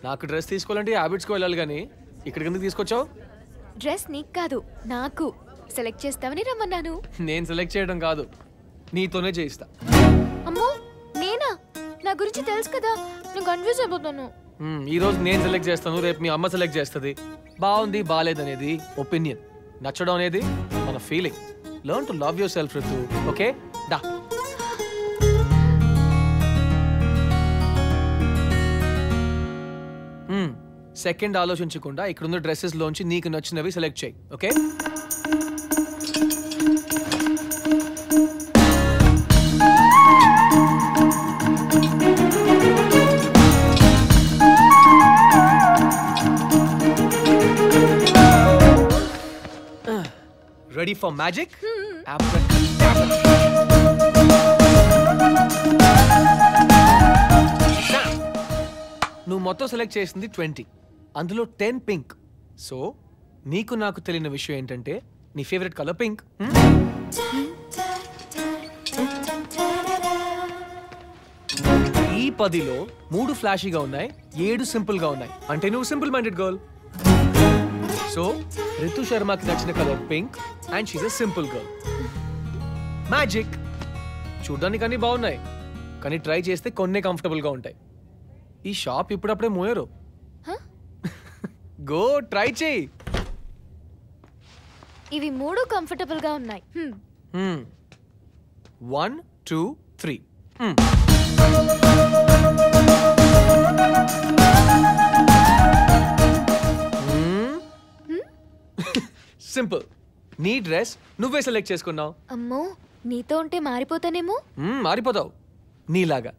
నాకు డ్రెస్ తీసుకోవాలంటే హ్యాబిట్స్కి వెళ్ళాలి కానీ ఇక్కడికి ఎందుకు తీసుకొచ్చావు? డ్రెస్ నీకు కాదు నాకు సెలెక్ట్ చేస్తావని రమ్మన్నాను. నేను సెలెక్ట్ చేయడం కాదు, నీతోనే చేయిస్తా. అమ్మో నేనా? నా గురించి తెలుసు కదా, నేను కన్ఫ్యూజ్ అయిపోతాను. ఈ రోజు నేను సెలెక్ట్ చేస్తాను, రేపు మీ అమ్మ సెలెక్ట్ చేస్తుంది. బాగుంది బాగాలేదనేది ఒపీనియన్, నచ్చడం అనేది మన feeling. Learn to love yourself Ritu. Okay దా. సెకండ్ ఆలోచించకుండా ఇక్కడున్న డ్రెస్సెస్ లోంచి నీకు నచ్చినవి సెలెక్ట్ చేయి. Okay ready for magic? నువ్వు మొత్తం సెలెక్ట్ చేసింది 20, అందులో 10 పింక్. సో నీకు నాకు తెలియని విషయం ఏంటంటే నీ ఫేవరెట్ కలర్ పింక్. ఈ 10లో 3 ఫ్లాషీగా ఉన్నాయి, 7 సింపుల్ గా ఉన్నాయి. అంటే నువ్వు simple minded girl. So Ritu శర్మకి నచ్చిన colour pink and she's a simple girl. Magic. చూడ్డానికి అన్ని బాగున్నాయి కానీ ట్రై చేస్తే కొన్నే కంఫర్టబుల్ గా ఉంటాయి. ఈ షాప్ ఇప్పుడప్పుడే మోయరు. గో ట్రై చేయి. ఇవి 3 కంఫర్టబుల్ గా ఉన్నాయి. 1 2 3. సింపుల్. నీ డ్రెస్ నువ్వే సెలెక్ట్ చేసుకున్నావు. అమ్మో నీతో ఉంటే మారిపోతానేమో. మారిపోతావు నీలాగా.